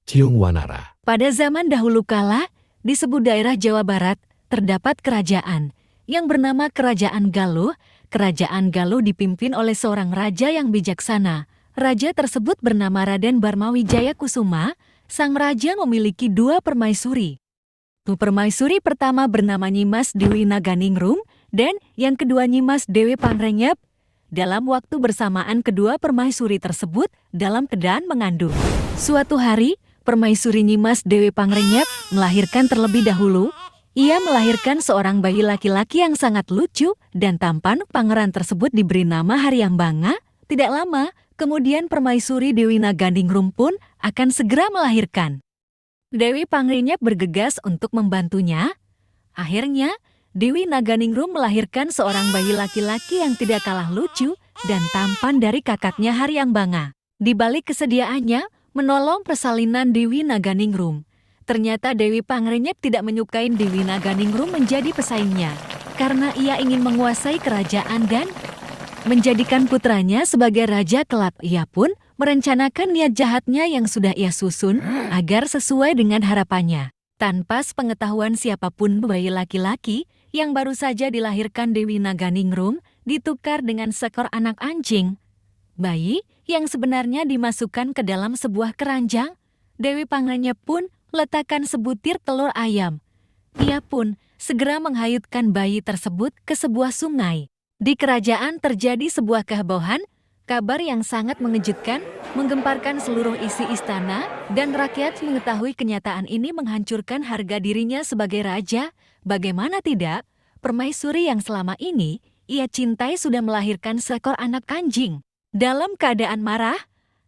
Ciung Wanara. Pada zaman dahulu kala, di sebuah daerah Jawa Barat, terdapat kerajaan yang bernama Kerajaan Galuh. Kerajaan Galuh dipimpin oleh seorang raja yang bijaksana. Raja tersebut bernama Raden Barmawijaya Kusuma. Sang raja memiliki dua permaisuri. Permaisuri pertama bernama Nyimas Dewi Naganingrum dan yang kedua Nyimas Dewi Pangrenyep. Dalam waktu bersamaan kedua permaisuri tersebut dalam keadaan mengandung. Suatu hari, permaisuri Nyimas Dewi Pangrenyep melahirkan terlebih dahulu. Ia melahirkan seorang bayi laki-laki yang sangat lucu dan tampan. Pangeran tersebut diberi nama Haryambanga. Tidak lama, kemudian permaisuri Dewi Naganingrum pun akan segera melahirkan. Dewi Pangrenyep bergegas untuk membantunya. Akhirnya, Dewi Naganingrum melahirkan seorang bayi laki-laki yang tidak kalah lucu dan tampan dari kakaknya Haryambanga. Di balik kesediaannya menolong persalinan Dewi Naganingrum, ternyata Dewi Pangrenyep tidak menyukai Dewi Naganingrum menjadi pesaingnya karena ia ingin menguasai kerajaan dan menjadikan putranya sebagai raja kelak. Ia pun merencanakan niat jahatnya yang sudah ia susun agar sesuai dengan harapannya. Tanpa sepengetahuan siapapun, bayi laki-laki yang baru saja dilahirkan Dewi Naganingrum ditukar dengan seekor anak anjing. Bayi yang sebenarnya dimasukkan ke dalam sebuah keranjang. Dewi Pangrenyep pun letakkan sebutir telur ayam. Ia pun segera menghayutkan bayi tersebut ke sebuah sungai. Di kerajaan terjadi sebuah kehebohan. Kabar yang sangat mengejutkan menggemparkan seluruh isi istana dan rakyat mengetahui kenyataan ini menghancurkan harga dirinya sebagai raja. Bagaimana tidak, permaisuri yang selama ini ia cintai sudah melahirkan seekor anak anjing. Dalam keadaan marah,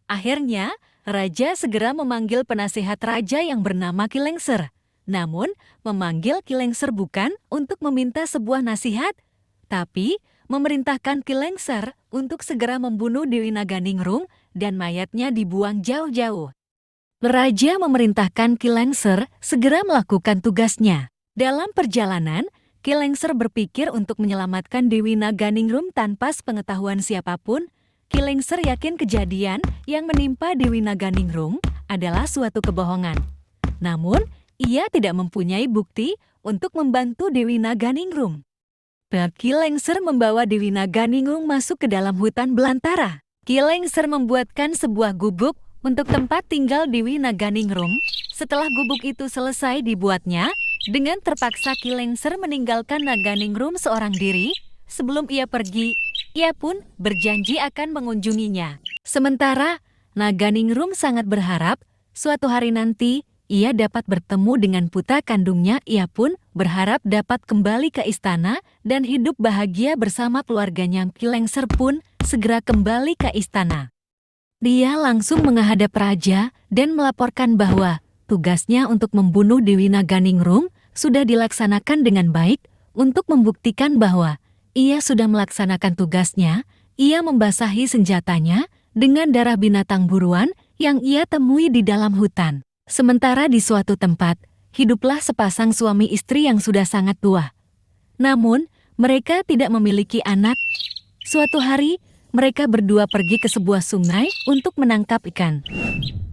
akhirnya raja segera memanggil penasehat raja yang bernama Ki Lengser. Namun, memanggil Ki Lengser bukan untuk meminta sebuah nasihat, tapi memerintahkan Ki Lengser untuk segera membunuh Dewi Naganingrum dan mayatnya dibuang jauh-jauh. Raja memerintahkan Ki Lengser segera melakukan tugasnya. Dalam perjalanan, Ki Lengser berpikir untuk menyelamatkan Dewi Naganingrum tanpa sepengetahuan siapapun. Ki Lengser yakin kejadian yang menimpa Dewi Naganingrum adalah suatu kebohongan. Namun, ia tidak mempunyai bukti untuk membantu Dewi Naganingrum. Ki Lengser membawa Dewi Naganingrum masuk ke dalam hutan belantara. Ki Lengser membuatkan sebuah gubuk untuk tempat tinggal Dewi Naganingrum. Setelah gubuk itu selesai dibuatnya, dengan terpaksa Ki Lengser meninggalkan Naganingrum seorang diri. Sebelum ia pergi, ia pun berjanji akan mengunjunginya. Sementara, Naganingrum sangat berharap suatu hari nanti ia dapat bertemu dengan putra kandungnya. Ia pun berharap dapat kembali ke istana dan hidup bahagia bersama keluarganya. Ki Lengser pun segera kembali ke istana. Dia langsung menghadap raja dan melaporkan bahwa tugasnya untuk membunuh Dewi Naganingrum sudah dilaksanakan dengan baik. Untuk membuktikan bahwa ia sudah melaksanakan tugasnya, ia membasahi senjatanya dengan darah binatang buruan yang ia temui di dalam hutan. Sementara di suatu tempat, hiduplah sepasang suami istri yang sudah sangat tua. Namun, mereka tidak memiliki anak. Suatu hari, mereka berdua pergi ke sebuah sungai untuk menangkap ikan.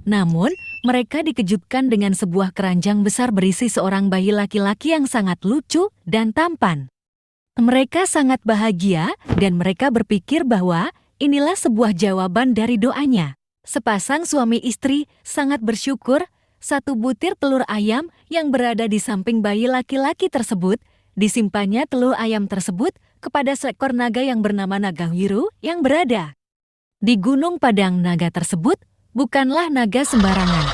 Namun, mereka dikejutkan dengan sebuah keranjang besar berisi seorang bayi laki-laki yang sangat lucu dan tampan. Mereka sangat bahagia dan mereka berpikir bahwa inilah sebuah jawaban dari doanya. Sepasang suami istri sangat bersyukur. Satu butir telur ayam yang berada di samping bayi laki-laki tersebut, disimpannya telur ayam tersebut kepada seekor naga yang bernama Nagawiru yang berada di Gunung Padang. Naga tersebut bukanlah naga sembarangan,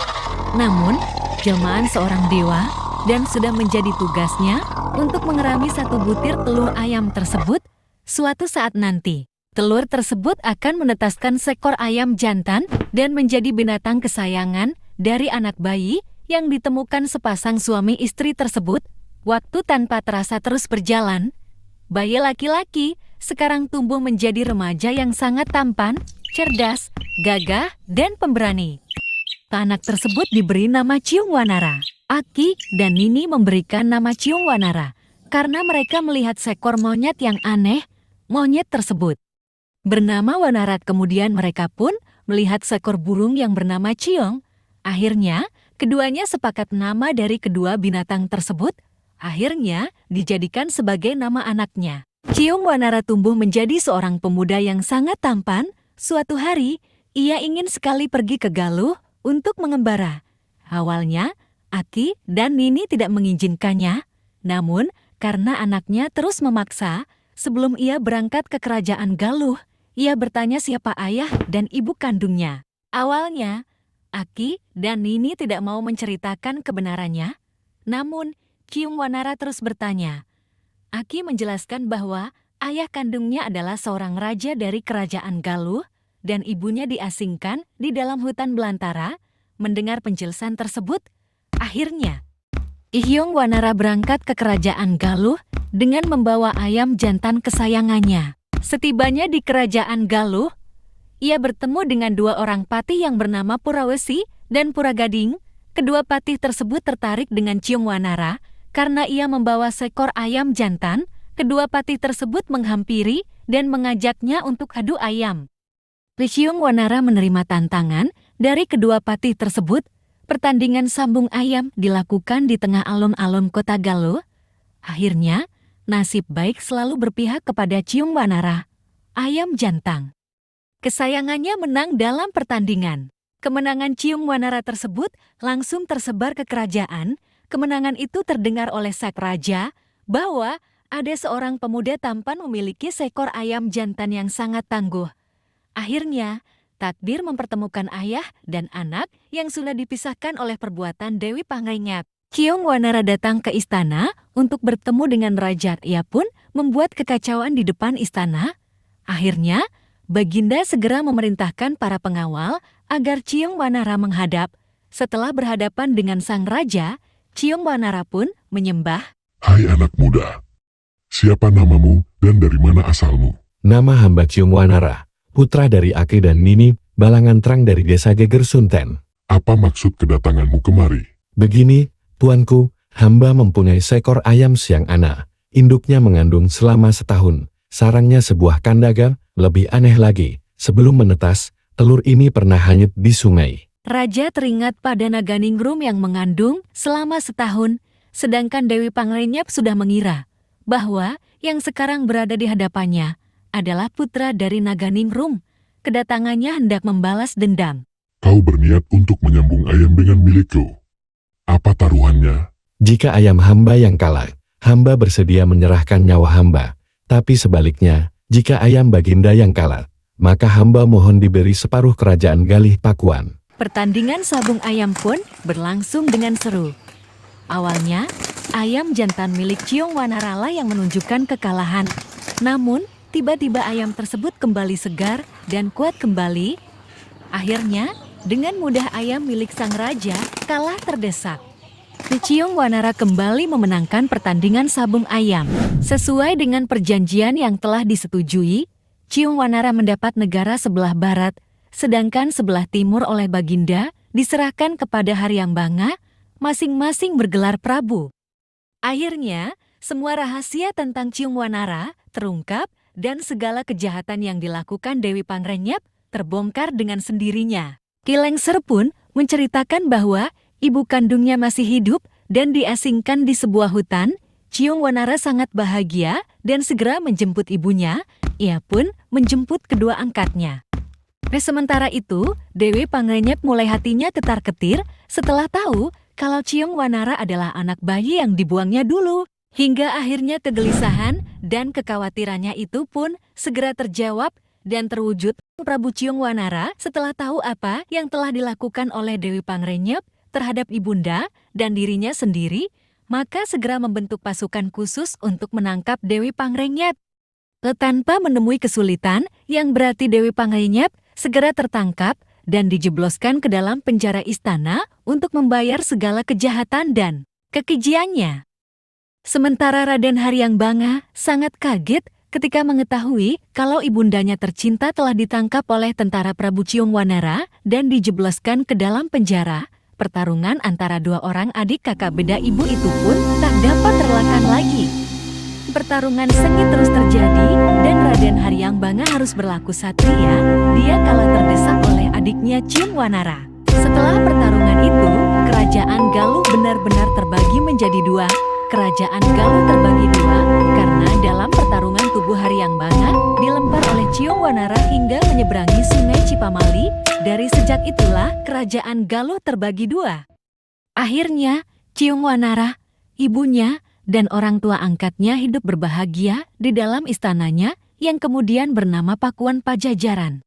namun jelmaan seorang dewa dan sudah menjadi tugasnya untuk mengerami satu butir telur ayam tersebut. Suatu saat nanti, telur tersebut akan menetaskan seekor ayam jantan dan menjadi binatang kesayangan dari anak bayi yang ditemukan sepasang suami istri tersebut. Waktu tanpa terasa terus berjalan. Bayi laki-laki sekarang tumbuh menjadi remaja yang sangat tampan, cerdas, gagah, dan pemberani. Anak tersebut diberi nama Ciung Wanara. Aki dan Nini memberikan nama Ciung Wanara karena mereka melihat seekor monyet yang aneh. Monyet tersebut bernama Wanara. Kemudian mereka pun melihat seekor burung yang bernama Ciung. Akhirnya, Keduanya sepakat nama dari kedua binatang tersebut, akhirnya dijadikan sebagai nama anaknya. Ciung Wanara tumbuh menjadi seorang pemuda yang sangat tampan. Suatu hari, ia ingin sekali pergi ke Galuh untuk mengembara. Awalnya, Aki dan Nini tidak mengizinkannya, namun karena anaknya terus memaksa, sebelum ia berangkat ke kerajaan Galuh, ia bertanya siapa ayah dan ibu kandungnya. Awalnya, Aki dan Nini tidak mau menceritakan kebenarannya, namun Ciung Wanara terus bertanya. Aki menjelaskan bahwa ayah kandungnya adalah seorang raja dari kerajaan Galuh dan ibunya diasingkan di dalam hutan belantara. Mendengar penjelasan tersebut, akhirnya Ihyong Wanara berangkat ke kerajaan Galuh dengan membawa ayam jantan kesayangannya. Setibanya di kerajaan Galuh, ia bertemu dengan dua orang patih yang bernama Purawesi dan Puragading. Kedua patih tersebut tertarik dengan Ciung Wanara karena ia membawa seekor ayam jantan. Kedua patih tersebut menghampiri dan mengajaknya untuk adu ayam. Ciung Wanara menerima tantangan dari kedua patih tersebut. Pertandingan sambung ayam dilakukan di tengah alun-alun kota Galuh. Akhirnya, nasib baik selalu berpihak kepada Ciung Wanara, ayam jantan. Kesayangannya menang dalam pertandingan. Kemenangan Ciung Wanara tersebut langsung tersebar ke kerajaan. Kemenangan itu terdengar oleh sang raja bahwa ada seorang pemuda tampan memiliki seekor ayam jantan yang sangat tangguh. Akhirnya, takdir mempertemukan ayah dan anak yang sudah dipisahkan oleh perbuatan Dewi Pangrenyap. Ciung Wanara datang ke istana untuk bertemu dengan raja. Ia pun membuat kekacauan di depan istana. Akhirnya, Baginda segera memerintahkan para pengawal agar Ciung Wanara menghadap. Setelah berhadapan dengan sang raja, Ciung Wanara pun menyembah. Hai anak muda, siapa namamu dan dari mana asalmu? Nama hamba Ciung Wanara, putra dari Ake dan Nini, balangan terang dari desa Geger Sunten. Apa maksud kedatanganmu kemari? Begini, tuanku, hamba mempunyai seekor ayam siang ana. Induknya mengandung selama setahun. Sarangnya sebuah kandaga, lebih aneh lagi, sebelum menetas, telur ini pernah hanyut di sungai. Raja teringat pada Naganingrum yang mengandung selama setahun, sedangkan Dewi Pangrenyap sudah mengira bahwa yang sekarang berada di hadapannya adalah putra dari Naganingrum. Kedatangannya hendak membalas dendam. Kau berniat untuk menyambung ayam dengan milikku. Apa taruhannya? Jika ayam hamba yang kalah, hamba bersedia menyerahkan nyawa hamba. Tapi sebaliknya, jika ayam Baginda yang kalah, maka hamba mohon diberi separuh kerajaan Galih Pakuan. Pertandingan sabung ayam pun berlangsung dengan seru. Awalnya, ayam jantan milik Ciung Wanara lah yang menunjukkan kekalahan. Namun, tiba-tiba ayam tersebut kembali segar dan kuat kembali. Akhirnya, dengan mudah ayam milik sang raja kalah terdesak. Ciung Wanara kembali memenangkan pertandingan sabung ayam. Sesuai dengan perjanjian yang telah disetujui, Ciung Wanara mendapat negara sebelah barat, sedangkan sebelah timur oleh Baginda diserahkan kepada Haryang Banga, masing-masing bergelar Prabu. Akhirnya, semua rahasia tentang Ciung Wanara terungkap dan segala kejahatan yang dilakukan Dewi Pangrenyap terbongkar dengan sendirinya. Ki Lengser pun menceritakan bahwa ibu kandungnya masih hidup dan diasingkan di sebuah hutan. Ciung Wanara sangat bahagia dan segera menjemput ibunya. Ia pun menjemput kedua angkatnya. Sementara itu, Dewi Pangrenyap mulai hatinya ketar-ketir setelah tahu kalau Ciung Wanara adalah anak bayi yang dibuangnya dulu. Hingga akhirnya kegelisahan dan kekhawatirannya itu pun segera terjawab dan terwujud. Prabu Ciung Wanara setelah tahu apa yang telah dilakukan oleh Dewi Pangrenyap terhadap ibunda dan dirinya sendiri, maka segera membentuk pasukan khusus untuk menangkap Dewi Pangrenyap. Tanpa menemui kesulitan yang berarti Dewi Pangrenyap segera tertangkap dan dijebloskan ke dalam penjara istana untuk membayar segala kejahatan dan kekejiannya. Sementara Raden Haryang Banga sangat kaget ketika mengetahui kalau ibundanya tercinta telah ditangkap oleh tentara Prabu Ciung Wanara dan dijebloskan ke dalam penjara. Pertarungan antara dua orang adik kakak beda ibu itu pun tak dapat terelakkan lagi. Pertarungan sengit terus terjadi dan Raden Haryang Banga harus berlaku satria. Dia kalah terdesak oleh adiknya Ciung Wanara. Setelah pertarungan itu, kerajaan kerajaan Galuh terbagi dua karena dalam pertarungan tubuh Haryangbana dilempar oleh Ciungwanara hingga menyeberangi sungai Cipamali. Dari sejak itulah kerajaan Galuh terbagi dua. Akhirnya, Ciungwanara, ibunya, dan orang tua angkatnya hidup berbahagia di dalam istananya yang kemudian bernama Pakuan Pajajaran.